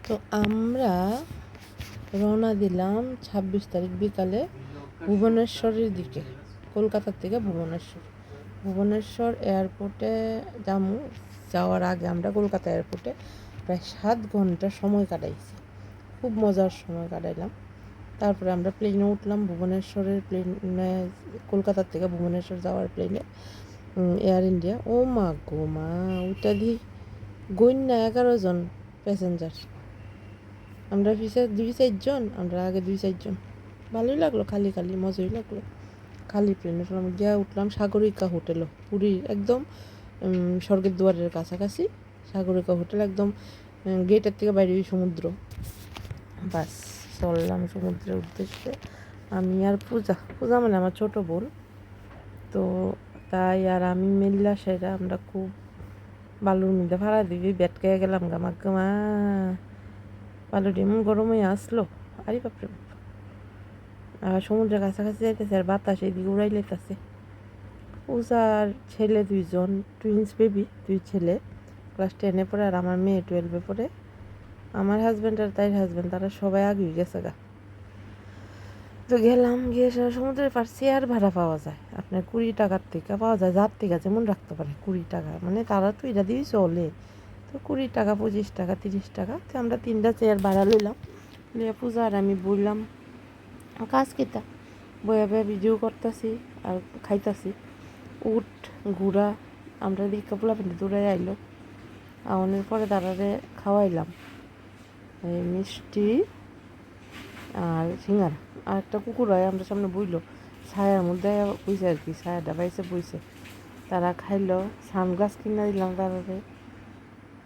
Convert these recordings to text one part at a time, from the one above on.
তো আমরা রওনা দিলাম 26 তারিখ বিকালে ভুবনেশ্বরের দিকে। কলকাতার থেকে ভুবনেশ্বর এয়ারপোর্টে যাওয়ার আগে আমরা কলকাতা এয়ারপোর্টে প্রায় 7 ঘন্টা সময় কাটাইছি। খুব মজার সময় কাটাইলাম। তারপরে আমরা প্লেনে উঠলাম, কলকাতার থেকে ভুবনেশ্বর যাওয়ার প্লেনে, এয়ার ইন্ডিয়া। ও মা গো মা, ওইটা দিয়ে গইন্যা 11 জন প্যাসেঞ্জার। আমরা দুই চারজন, আমরা আগে 2-4 জন। ভালোই লাগলো, খালি মজাই লাগলো। খালি প্লেনে উঠলাম সাগরিকা হোটেলও, পুরীর একদম স্বর্গের দুয়ারের কাছাকাছি সাগরিকা হোটেল, একদম গেটের থেকে বাইরে সমুদ্র। বাস চললাম সমুদ্রের উদ্দেশ্যে। আমি আর পূজা মানে আমার ছোট বোন, তো তাই আর আমি মিল্লা সেরা আমরা খুব বালুর মধ্যে ভাড়া দিবি বেটকে গেলাম গামা বালুর এমন গরম হয়ে আসলো, আরে বাপরে বাপ। আর সমুদ্রের কাছাকাছি যাইতেছে আর বাতাস এদিকে উড়াই লেতেছে। পূজার ছেলে 2জন, টুইন্স বেবি, 2 ছেলে, ক্লাস 10-এ পড়ে, আর আমার মেয়ে 12-এ পড়ে। আমার হাজব্যান্ড আর তাইর হাজব্যান্ড তারা সবাই আগে গেছে গা। তো গেলাম, গিয়ে সমুদ্রের পার চেয়ার ভাড়া পাওয়া যায় আপনার 20 টাকার থেকে পাওয়া যায়, যার থেকে যেমন রাখতে পারে 20 টাকা, মানে তারা তো এটা দিয়ে চলে। তো 20 টাকা, 25 টাকা, 30 টাকা। তো আমরা 3টা চেয়ার ভাড়া লইলাম, লিয়ে পূজা আর আমি বললাম কাজ কিতা বয়া বয়া ভিডিও করতেছি আর খাইতাছি। উট ঘুরা আমরা দিকে পোলাপানি দূরে আইলো, আওয়ানোর পরে তারারে খাওয়াইলাম এই মিষ্টি আর সিঙ্গারা। আর একটা কুকুর হয় আমরা সামনে বইলো, ছায়ার মধ্যে বইছে আর কি, ছায়াটা বাইছে বইছে। তারা খাইলো। সানগ্লাস কিনে দিলাম তারারে,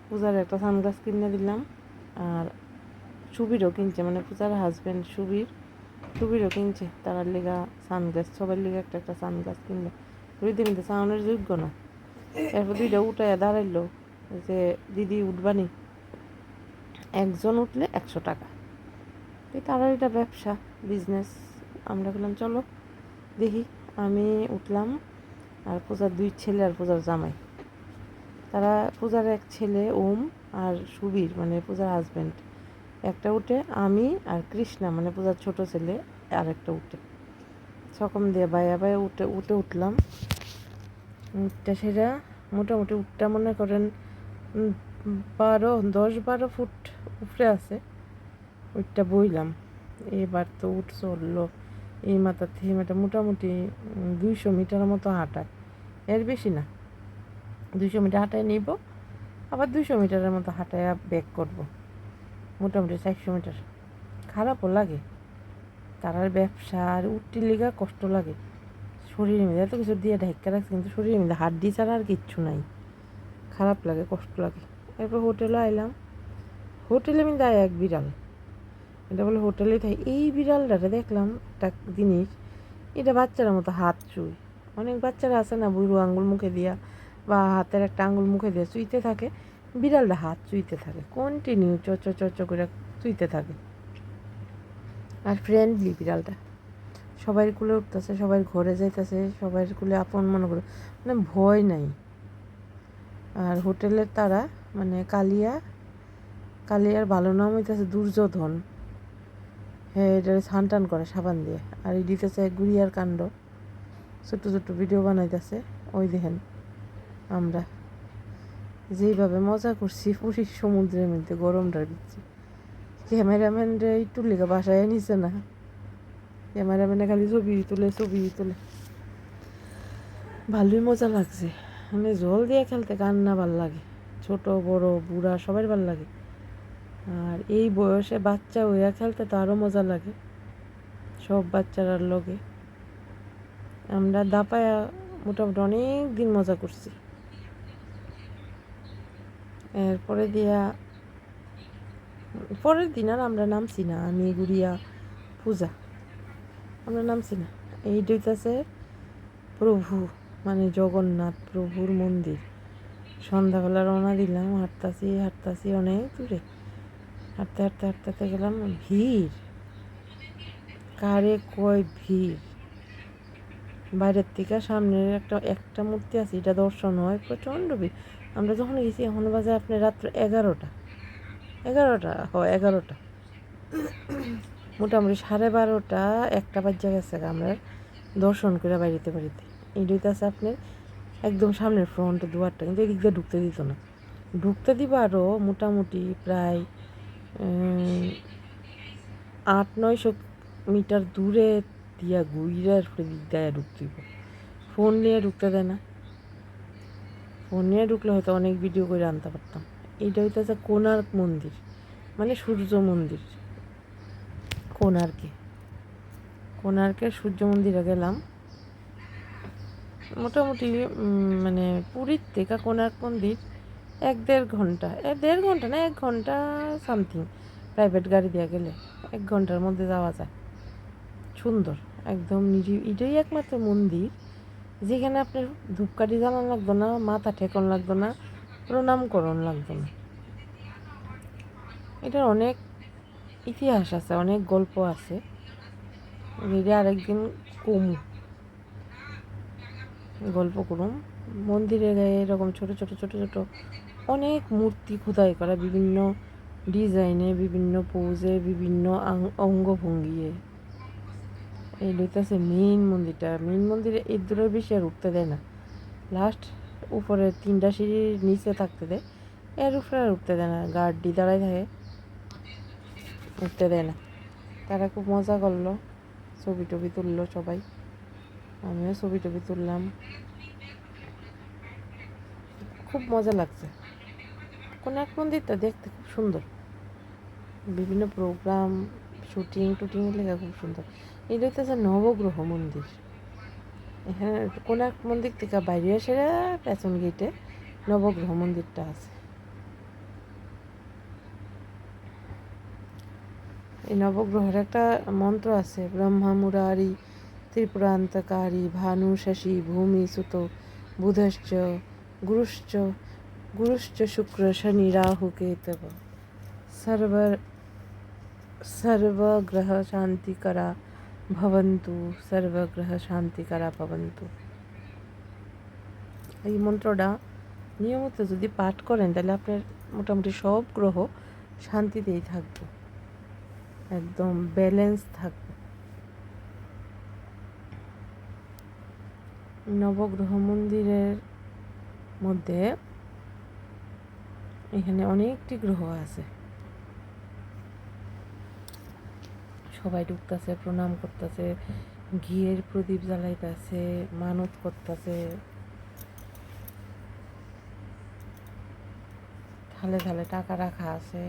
পূজার একটা সানগ্লাস কিনে দিলাম। আর সুবিরও কিনছে, মানে পূজার হাজব্যান্ড সুবিরও কিনছে তারার লিগা সানগ্লাস, সবার লিগা একটা একটা সানগ্লাস কিনলো। রীতিমতো সাউনের যোগ্য না। এরপর 2টা উঠায় দাঁড়াইলো যে দিদি উঠবানি, একজন উঠলে 100 টাকা। তারা এটা ব্যবসা, বিজনেস। আমরা বললাম চলো দেখি। আমি উঠলাম আর পূজার 2 ছেলে আর পূজার জামাই, তারা পূজার এক ছেলে ওম আর সুবীর মানে পূজার হাজব্যান্ড একটা উঠে, আমি আর কৃষ্ণা মানে পূজার ছোট ছেলে আর একটা উঠে, সকম দিয়ে বাইয়া উঠলাম। উঠটা সেটা মোটামুটি উঠটা মনে করেন 10-12 ফুট উপরে আছে। ওইটা বইলাম। এবার তো উঠ চললো এই মাথা থেকে মাথা, মোটামুটি 200 মিটারের মতো হাঁটায়, এর বেশি না। 200 মিটার হাঁটায় নিব, আবার 200 মিটারের মতো হাঁটায় ব্যাক করব, মোটামুটি 400 মিটার। খারাপও লাগে, তারার ব্যবসা আর উঠতে লেগা কষ্ট লাগে। শরীরের মধ্যে এত কিছু দিয়ে ঢেকা রাখছে, কিন্তু শরীরের মধ্যে হাড্ডি ছাড়া আর কিচ্ছু নাই। খারাপ লাগে, কষ্ট লাগে। এরপর হোটেলে আইলাম। হোটেলে আমি যাই এক বিড়াল, এটা বলে হোটেলেই থাকি। এই বিড়ালটাতে দেখলাম একটা জিনিস, এটা বাচ্চার মতো হাত চুই। অনেক বাচ্চারা আছে না বুড়ো আঙুল মুখে দিয়া বা হাতের একটা আঙুল মুখে দিয়ে চুইতে থাকে, বিড়ালটা হাত চুইতে থাকে কন্টিনিউ, চচ করে চুইতে থাকে। আর ফ্রেন্ডলি বিড়ালটা, সবাই কুলে উঠতেছে, সবাই ঘরে যাইতেছে, সবাই কুলে আপন মনে করে, মানে ভয় নাই। আর হোটেলের তারা মানে কালিয়ার ভালো নাম হইতেছে দুর্যোধন। হ্যাঁ, এটা ছান করে সাবান দিয়ে। আর এই দিতেছে গুড়িয়ার কাণ্ড, ছোট্ট ছোট্ট ভিডিও বানাইতেছে। ওই দেখেন আমরা যেইভাবে মজা করছি পুরীর সমুদ্রের মধ্যে গরমটার দিচ্ছি। ক্যামেরাম্যানরা একটু লেগে বাসায় নিছে না, ক্যামেরাম্যানে খালি ছবি তুলে। ভালোই মজা লাগছে, মানে জল দিয়ে খেলতে কার না ভাল লাগে, ছোট বড় বুড়া সবার ভাল লাগে। আর এই বয়সে বাচ্চা হইয়া খেলতে তো আরও মজা লাগে, সব বাচ্চারার লগে। আমরা দাপায়া মোটামুটি অনেক দিন মজা করছি। এরপরে পরের দিন আর আমরা নামছি না, আমি গুড়িয়া পূজা আমরা নামছি না। এই হইতেছে প্রভু মানে জগন্নাথ প্রভুর মন্দির। সন্ধ্যাবেলা রওনা দিলাম, হাঁটতাছি অনেক দূরে, হাঁটতে গেলাম। ভিড় কারে কয় ভিড়, বাইরের থেকে সামনের একটা মূর্তি আছে, এটা দর্শন হয়, প্রচণ্ড ভিড়। আমরা যখন গেছি এখন বাজে আপনার রাত্র 11টা, 11টা, 11টা, মোটামুটি 12:30 একটা বাজে গেছে আমরা দর্শন করে বাড়িতে এইটাই আছে আপনার একদম সামনের ফ্রন্ট দুয়ারটা, কিন্তু এদিক দিয়ে ঢুকতে দিত না। ঢুকতে দিব আরও মোটামুটি প্রায় 800-900 মিটার দূরে দিয়া ঘুরে দিক দিয়ে ঢুকতে দিব। ফোন নিয়ে ঢুকতে দেয় না। ফোন নিয়ে ঢুকলে হয়তো অনেক ভিডিও করে আনতে পারতাম। এইটা হইতেছে কোণার্ক মন্দির, মানে সূর্য মন্দির। কোণার্কের সূর্য মন্দিরে গেলাম। মোটামুটি মানে পুরীর থেকে কোণার্ক মন্দির 1-1.5 ঘন্টা, 1.5 ঘন্টা না 1 ঘন্টা সামথিং, প্রাইভেট গাড়ি দিয়ে গেলে 1 ঘন্টার মধ্যে যাওয়া যায়। সুন্দর একদম এটাই একমাত্র মন্দির যেখানে আপনার ধূপকাঠি জ্বালানো লাগতো না, মাথা ঠেকন লাগতো না, প্রণাম করণ লাগতো না। এটার অনেক ইতিহাস আছে, অনেক গল্প আছে, যেটা আরেকদিন গল্প করুম। মন্দিরে এরকম ছোট ছোট ছোট ছোট অনেক মূর্তি খোদাই করা, বিভিন্ন ডিজাইনে, বিভিন্ন পোজে, বিভিন্ন অঙ্গভঙ্গিয়ে। এই লইতেছে মেইন মন্দিরটা। মেইন মন্দিরে এই দূরের বেশি আর উঠতে দেয় না। লাস্ট উপরে 3টা সিঁড়ির নিচে থাকতে দেয়, এর উপরে আর উঠতে দেয় না। গার্ডি দাঁড়ায় থাকে, উঠতে দেয় না। তারা খুব মজা করলো, ছবি টবি তুললো সবাই, আমিও ছবি টবি তুললাম। খুব মজা লাগছে। কোণার্ক মন্দিরটা দেখতে খুব সুন্দর, বিভিন্ন প্রোগ্রাম শুটিং লেখা খুব সুন্দর। এটা হচ্ছে নবগ্রহ মন্দির। এখানে কোণার্ক মন্দির থেকে বাইরে এসে পেছন গেটে নবগ্রহ মন্দিরটা আছে। এই নবগ্রহের একটা মন্ত্র আছে, ব্রহ্মা মুরারি ত্রিপুরান্তকারী ভানু শশী ভূমি সুত বুধশ্চ গুরুশ্চ শুক্র শনি রাহু কেতব সর্বগ্রহ শান্তিকরা ভবন্তু। এই মন্ত্রটা নিয়মিত যদি পাঠ করেন তাহলে আপনার মোটামুটি সব গ্রহ শান্তিতেই থাকবে, একদম ব্যালেন্স থাকবে। নবগ্রহ মন্দিরের মধ্যে এখানে অনেকটি গ্রহ আছে। সবাই ঢুকতেছে, প্রণাম করতেছে, ঘিয়ের প্রদীপ জ্বালাইতেছে, মানত করতেছে, থালে থালে টাকা রাখা আছে।